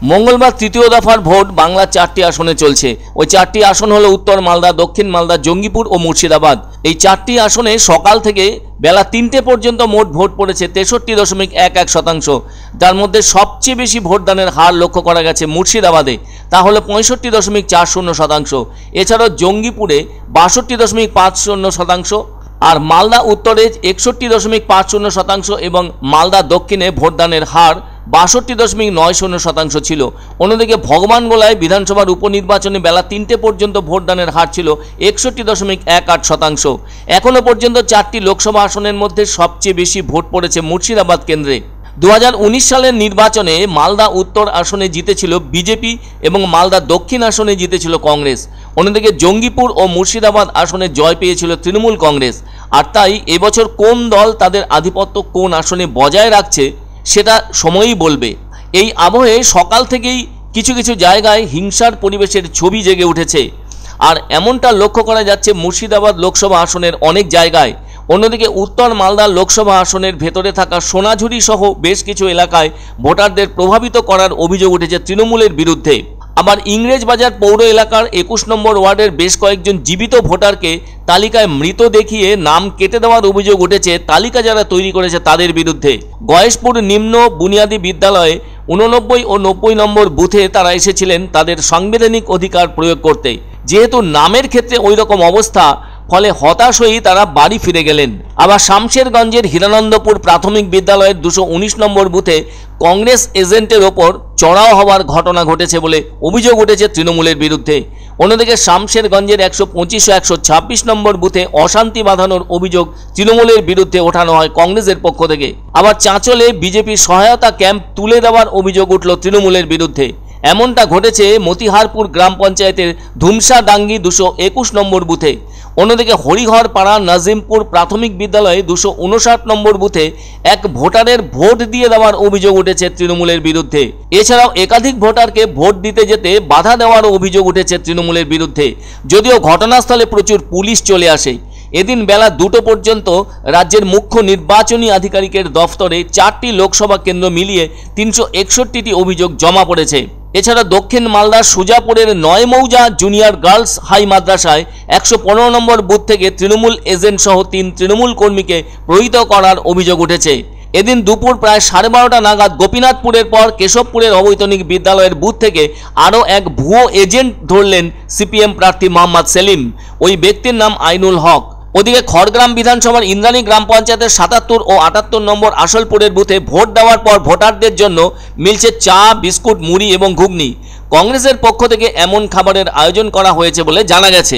মঙ্গলবার তৃতীয় দফার ভোট বাংলা 4টি আসনে চলছে। ওই 4টি আসন হলো উত্তর মালদা, দক্ষিণ মালদা, জঙ্গিপুর ও মুর্শিদাবাদ। এই 4টি আসনে সকাল থেকে বেলা 3টে পর্যন্ত মোট ভোট পড়েছে 63.11%। যার মধ্যে সবচেয়ে বেশি ভোটদানের হার লক্ষ্য করা গেছে মুর্শিদাবাদে, তা হলো 65.40%। এছাড়াও জঙ্গিপুরে 62.50% আর মালদা উত্তরে 61.50% এবং মালদা দক্ষিণে ভোটদানের হার 62.90% ছিল। অন্যদিকে ভগবানগোলায় বিধানসভার উপনির্বাচনে বেলা 3টে পর্যন্ত ভোটদানের হার ছিল 61.18%। এখনও পর্যন্ত 4টি লোকসভা আসনের মধ্যে সবচেয়ে বেশি ভোট পড়েছে মুর্শিদাবাদ কেন্দ্রে। 2019 সালের নির্বাচনে মালদা উত্তর আসনে জিতেছিল বিজেপি এবং মালদা দক্ষিণ আসনে জিতেছিল কংগ্রেস। অন্যদিকে জঙ্গিপুর ও মুর্শিদাবাদ আসনে জয় পেয়েছিল তৃণমূল কংগ্রেস। আর তাই এবছর কোন দল তাদের আধিপত্য কোন আসনে বজায় রাখছে সেটা সময়ই বলবে। এই আবহে সকাল থেকেই কিছু কিছু জায়গায় হিংসার পরিবেশের ছবি জেগে উঠেছে, আর এমনটা লক্ষ্য করা যাচ্ছে মুর্শিদাবাদ লোকসভা আসনের অনেক জায়গায়। অন্যদিকে উত্তর মালদা লোকসভা আসনের ভেতরে থাকা সোনাঝুরি সহ বেশ কিছু এলাকায় ভোটারদের প্রভাবিত করার অভিযোগ উঠেছে তৃণমূলের বিরুদ্ধে। আবার ইংরেজবাজার পৌর এলাকার 21 নম্বর ওয়ার্ডের বেশ কয়েকজন জীবিত ভোটারকে তালিকায় মৃত দেখিয়ে নাম কেটে দেওয়ার অভিযোগ উঠেছে তালিকা যারা তৈরি করেছে তাদের বিরুদ্ধে। গয়েশপুর নিম্ন বুনিয়াদী বিদ্যালয়ে 89 ও 90 নম্বর বুথে তারা এসেছিলেন তাদের সাংবিধানিক অধিকার প্রয়োগ করতে। যেহেতু নামের ক্ষেত্রে ওই রকম অবস্থা, ফলে হতাশ হয়েই তারা বাড়ি ফিরে গেলেন। আবার শামশেরগঞ্জের হিরানন্দপুর প্রাথমিক বিদ্যালয়ের 219 নম্বর বুথে কংগ্রেস এজেন্টের ওপর চড়াও হওয়ার ঘটনা ঘটেছে বলে অভিযোগ উঠেছে তৃণমূলের বিরুদ্ধে। অন্যদিকে শামশেরগঞ্জের 125 ও 126 নম্বর বুথে অশান্তি বাঁধানোর অভিযোগ তৃণমূলের বিরুদ্ধে ওঠানো হয় কংগ্রেসের পক্ষ থেকে। আবার চাঁচলে বিজেপির সহায়তা ক্যাম্প তুলে দেওয়ার অভিযোগ উঠল তৃণমূলের বিরুদ্ধে। এমনটা ঘটেছে মতিহারপুর গ্রাম পঞ্চায়েতের ধুমসাডাঙ্গি 221 নম্বর বুথে। অন্যদিকে হরিহরপাড়া নাজিমপুর প্রাথমিক বিদ্যালয়ে 259 নম্বর বুথে এক ভোটারের ভোট দিয়ে দেওয়ার অভিযোগ উঠেছে তৃণমূলের বিরুদ্ধে। এছাড়াও একাধিক ভোটারকে ভোট দিতে যেতে বাধা দেওয়ারও অভিযোগ উঠেছে তৃণমূলের বিরুদ্ধে। যদিও ঘটনাস্থলে প্রচুর পুলিশ চলে আসে। এদিন বেলা 2টো পর্যন্ত রাজ্যের মুখ্য নির্বাচনী আধিকারিকের দফতরে 4টি লোকসভা কেন্দ্র মিলিয়ে 361টি অভিযোগ জমা পড়েছে। এছাড়া দক্ষিণ মালদার সুজাপুরের 9 মৌজা জুনিয়র গার্লস হাই মাদ্রাসায় 115 নম্বর বুথ থেকে তৃণমূল এজেন্ট সহ 3 তৃণমূল কর্মীকে প্রহৃত করার অভিযোগ উঠেছে। এদিন দুপুর প্রায় 12:30 নাগাদ গোপীনাথপুরের পর কেশবপুরের অবৈতনিক বিদ্যালয়ের বুথ থেকে আরও এক ভুয়ো এজেন্ট ধরলেন সিপিএম প্রার্থী মোহাম্মদ সেলিম। ওই ব্যক্তির নাম আইনুল হক। ওদিকে খড়গ্রাম বিধানসভার ইন্দ্রাণী গ্রাম পঞ্চায়েতের 77 ও 78 নম্বর আসলপুরের বুথে ভোট দেওয়ার পর ভোটারদের জন্য মিলছে চা, বিস্কুট, মুড়ি এবং ঘুগনি। কংগ্রেসের পক্ষ থেকে এমন খাবারের আয়োজন করা হয়েছে বলে জানা গেছে।